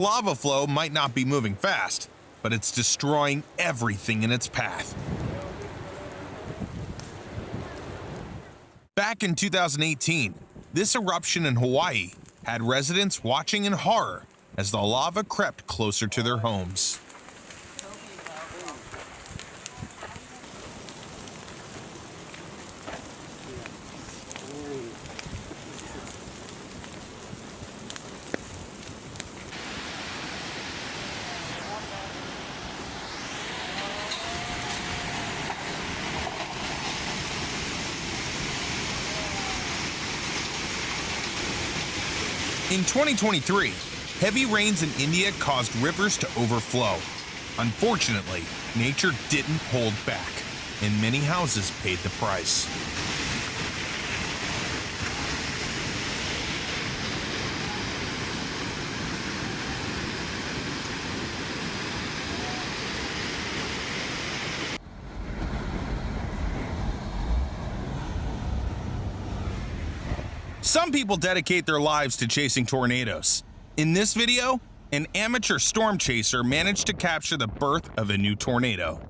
Lava flow might not be moving fast, but it's destroying everything in its path. Back in 2018, this eruption in Hawaii had residents watching in horror as the lava crept closer to their homes. In 2023, heavy rains in India caused rivers to overflow. Unfortunately, nature didn't hold back, and many houses paid the price. Some people dedicate their lives to chasing tornadoes. In this video, an amateur storm chaser managed to capture the birth of a new tornado.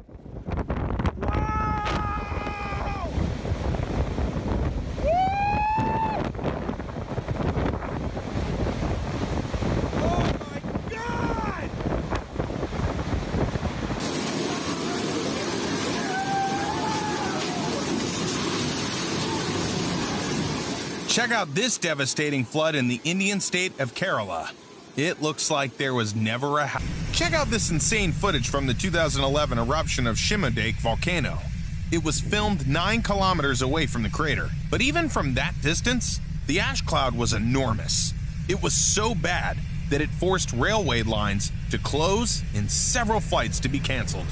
Check out this devastating flood in the Indian state of Kerala. It looks like there was never a house. Check out this insane footage from the 2011 eruption of Shimodake volcano. It was filmed 9 kilometers away from the crater, but even from that distance, the ash cloud was enormous. It was so bad that it forced railway lines to close and several flights to be canceled.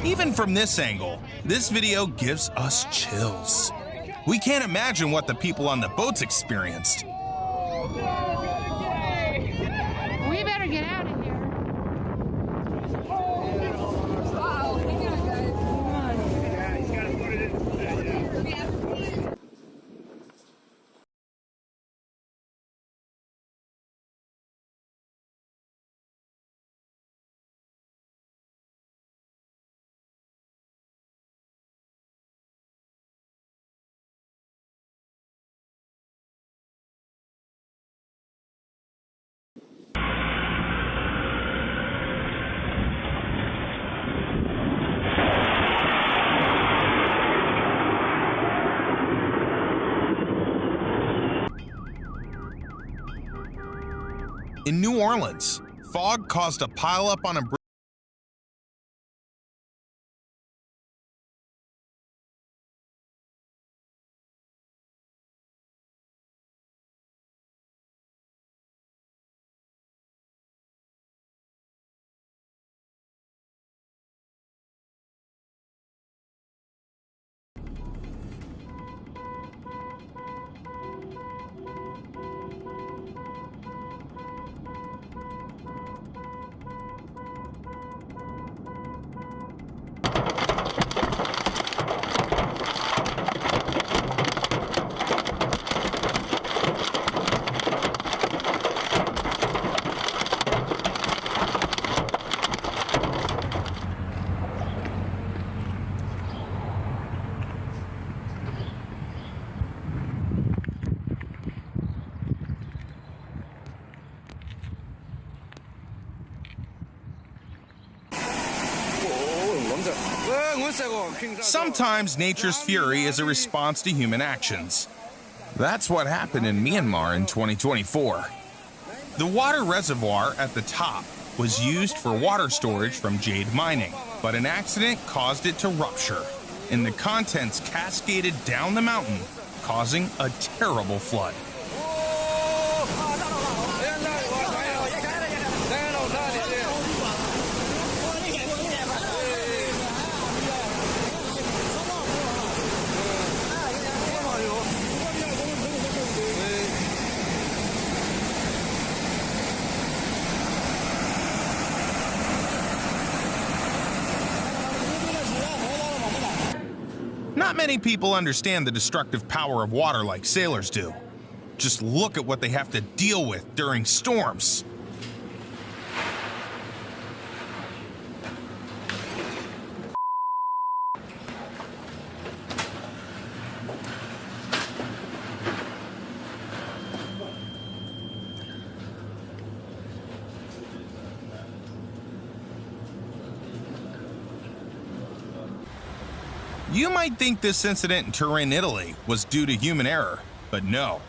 Even from this angle, this video gives us chills. We can't imagine what the people on the boats experienced. We better get out of here. In New Orleans, fog caused a pileup on a bridge. Sometimes nature's fury is a response to human actions. That's what happened in Myanmar in 2024. The water reservoir at the top was used for water storage from jade mining, but an accident caused it to rupture, and the contents cascaded down the mountain, causing a terrible flood. Not many people understand the destructive power of water like sailors do. Just look at what they have to deal with during storms. You might think this incident in Turin, Italy was due to human error, but no.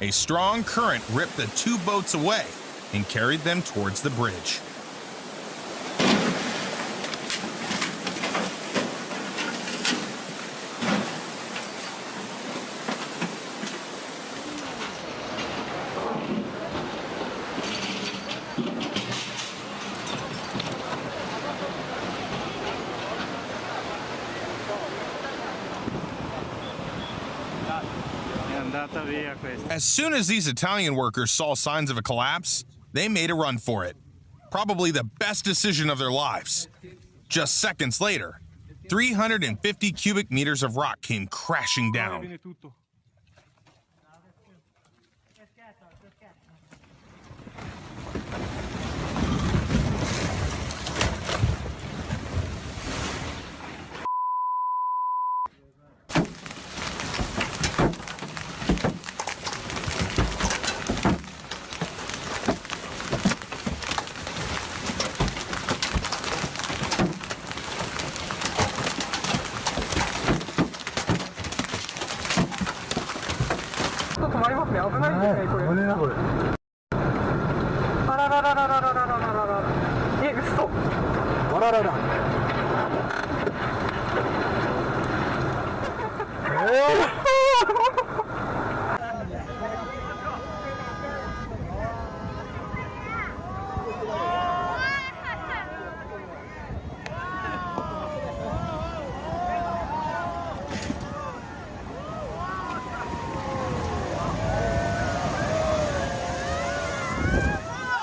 A strong current ripped the two boats away and carried them towards the bridge. As soon as these Italian workers saw signs of a collapse, they made a run for it. Probably the best decision of their lives. Just seconds later, 350 cubic meters of rock came crashing down.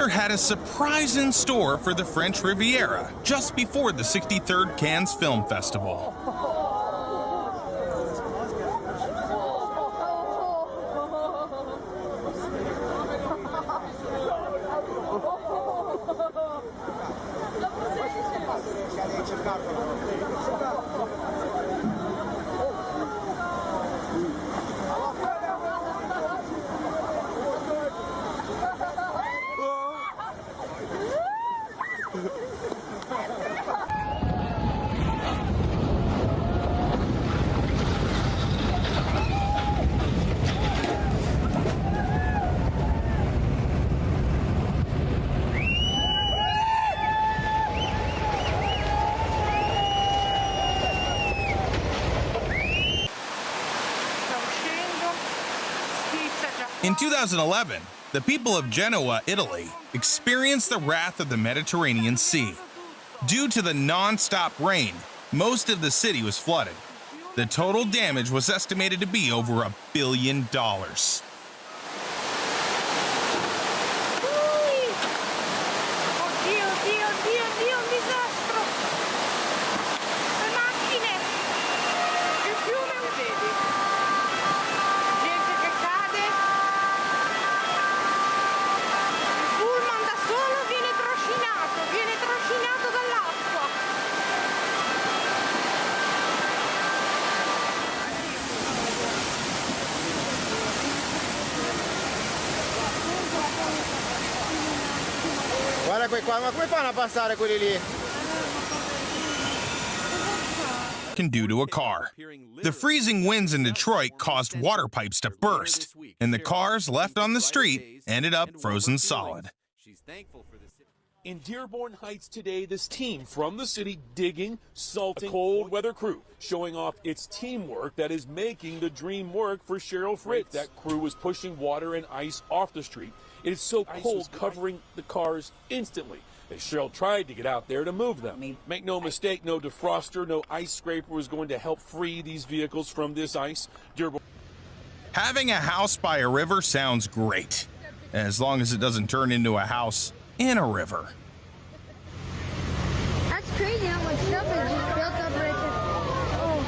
Had a surprise in store for the French Riviera just before the 63rd Cannes Film Festival. In 2011, the people of Genoa, Italy, experienced the wrath of the Mediterranean Sea. Due to the non-stop rain, most of the city was flooded. The total damage was estimated to be over $1 billion. Guarda quei qua, ma come fanno a passare quelli lì? Can do to a car. The freezing winds in Detroit caused water pipes to burst, and the cars left on the street ended up frozen solid. In Dearborn Heights today, this team from the city digging, salting, cold weather crew, showing off its teamwork that is making the dream work for Cheryl Fritz. That crew was pushing water and ice off the street. It is so cold, covering the cars instantly. As Cheryl tried to get out there to move them. Make no mistake, no defroster, no ice scraper was going to help free these vehicles from this ice. Having a house by a river sounds great, as long as it doesn't turn into a house in a river. That's crazy how much stuff is just built up right there. Oh.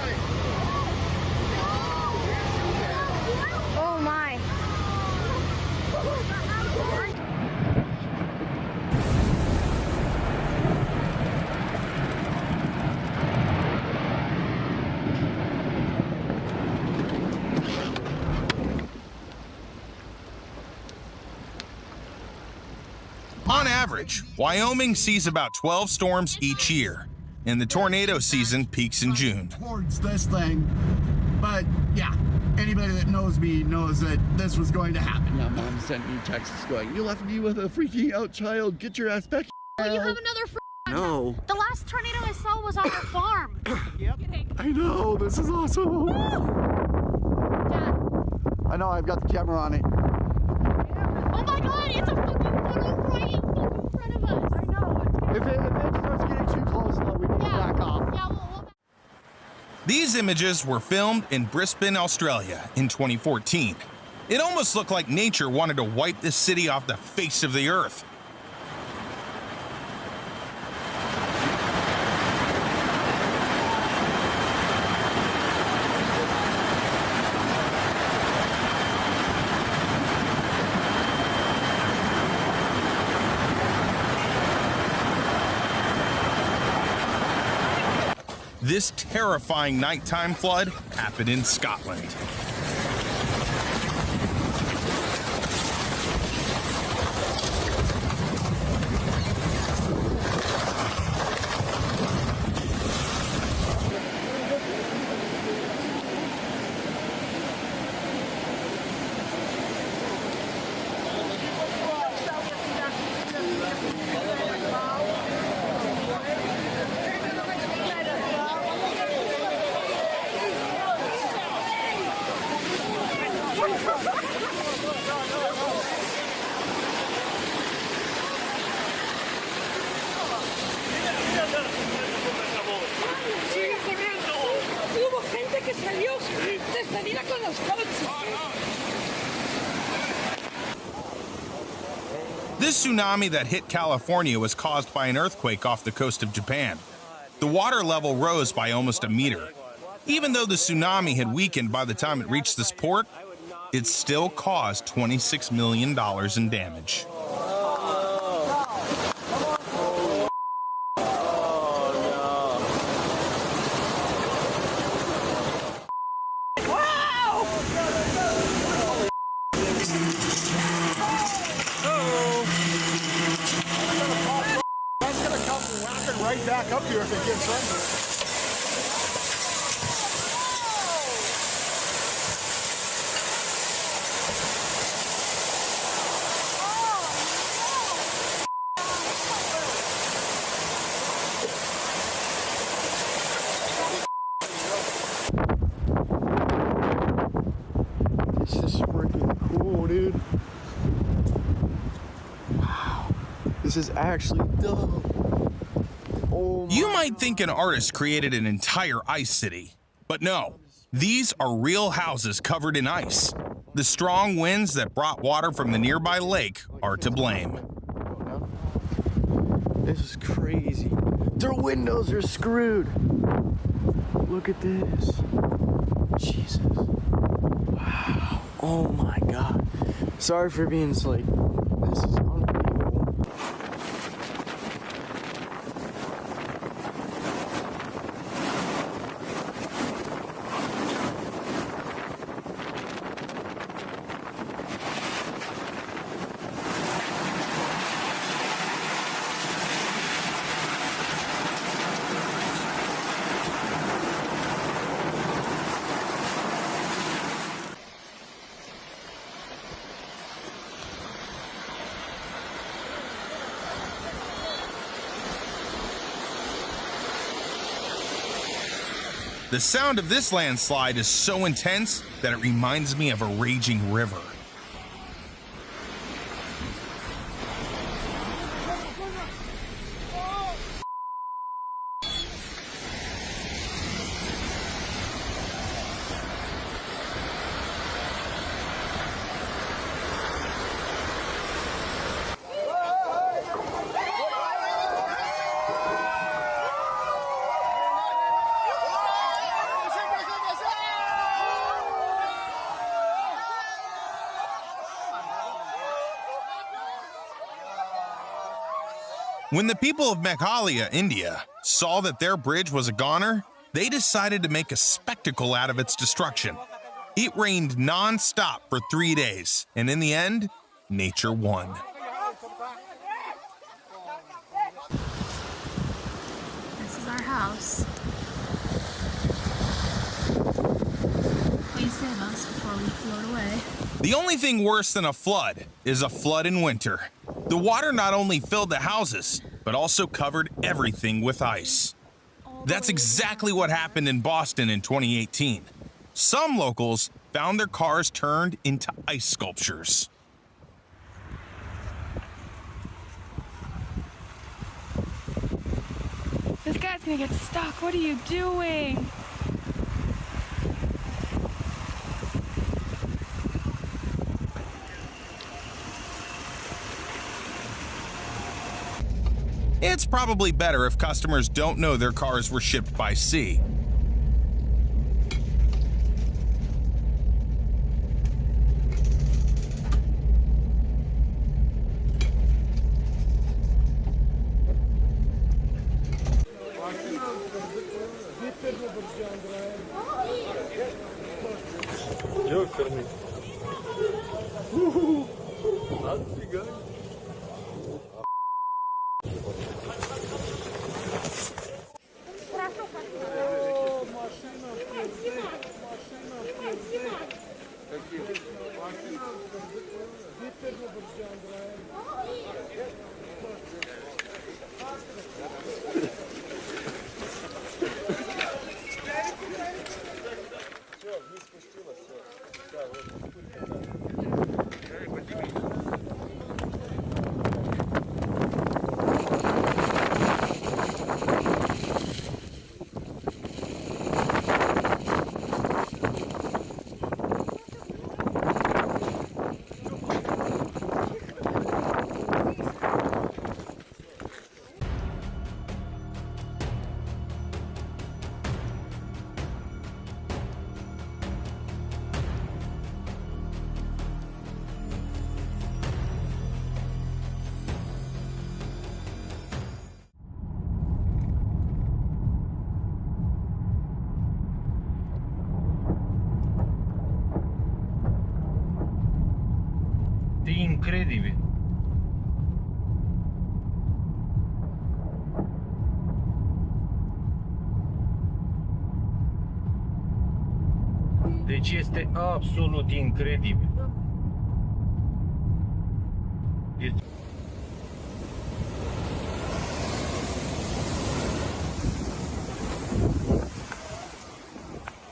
average, Wyoming sees about 12 storms each year, and the tornado season peaks in June. Towards this thing, but yeah, anybody that knows me knows that this was going to happen. Yeah, Mom sent me texts going, "You left me with a freaking out child. Get your ass back." Well, you have another No. The last tornado I saw was on your farm. Yep. I know, this is awesome. Dad. I know, I've got the camera on it. Oh my God, it's a fucking photo right in front of us. I know. If it starts getting too close, though, we need to back off. Yeah, we'll These images were filmed in Brisbane, Australia in 2014. It almost looked like nature wanted to wipe this city off the face of the earth. This terrifying nighttime flood happened in Scotland. This tsunami that hit California was caused by an earthquake off the coast of Japan. The water level rose by almost a meter. Even though the tsunami had weakened by the time it reached this port, it still caused $26 million in damage. Right back up here if it gets under. This is freaking cool, dude. Wow. This is actually dope. You might think an artist created an entire ice city, but no, these are real houses covered in ice. The strong winds that brought water from the nearby lake are to blame. This is crazy. Their windows are screwed. Look at this. Jesus. Wow. Oh my God. Sorry for being like, this is unbelievable. The sound of this landslide is so intense that it reminds me of a raging river. When the people of Meghalaya, India, saw that their bridge was a goner, they decided to make a spectacle out of its destruction. It rained non-stop for 3 days, and in the end, nature won. our house. Please save us before we float away. The only thing worse than a flood is a flood in winter. The water not only filled the houses, but also covered everything with ice. That's exactly what happened in Boston in 2018. Some locals found their cars turned into ice sculptures. This guy's gonna get stuck. What are you doing? It's probably better if customers don't know their cars were shipped by sea. Incredibil. Deci este absolut incredibil.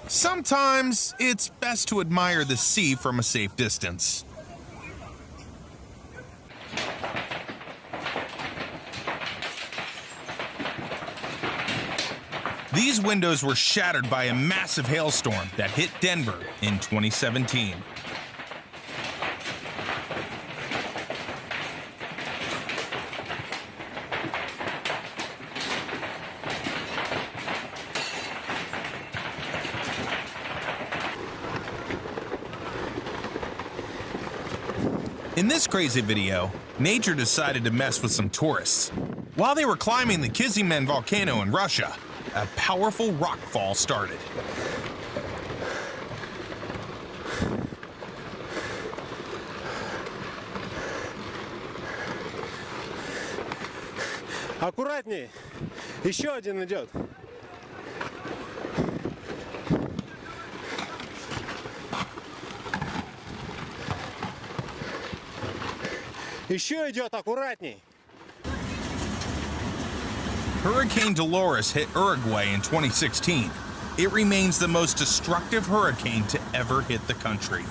Sometimes it's best to admire the sea from a safe distance. These windows were shattered by a massive hailstorm that hit Denver in 2017. In this crazy video, nature decided to mess with some tourists. While they were climbing the Kizilmen volcano in Russia, a powerful rockfall started. Аккуратней. Еще один идет. Еще идет, аккуратней. Hurricane Dolores hit Uruguay in 2016. It remains the most destructive hurricane to ever hit the country.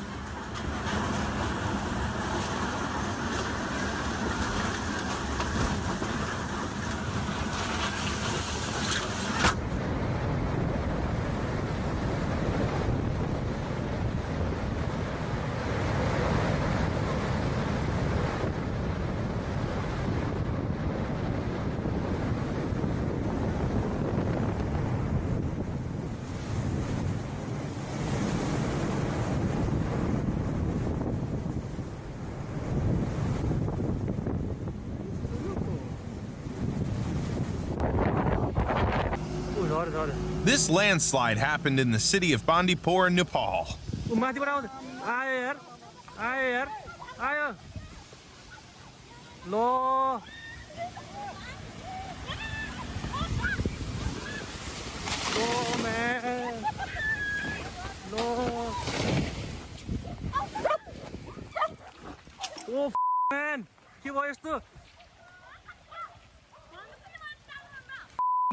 This landslide happened in the city of Bandipur, Nepal. Que voice tu?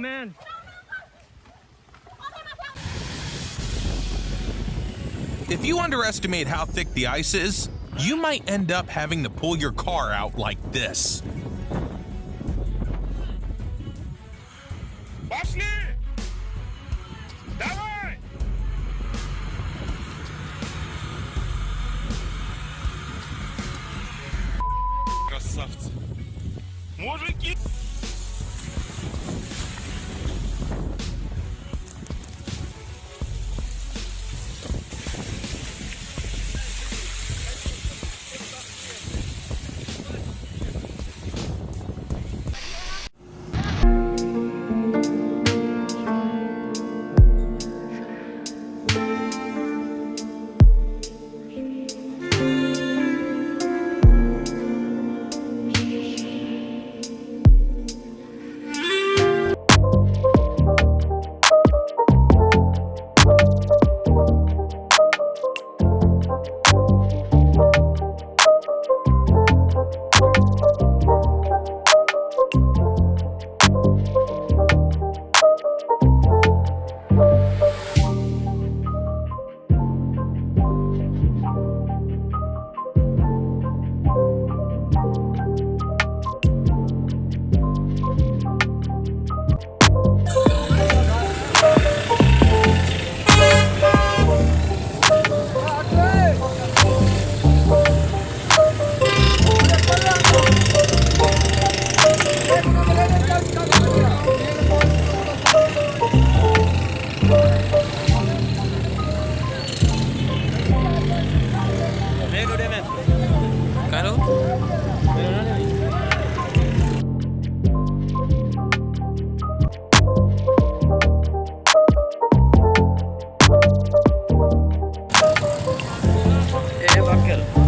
Man. If you underestimate how thick the ice is, you might end up having to pull your car out like this. Красавцы. Мужики. Bakır.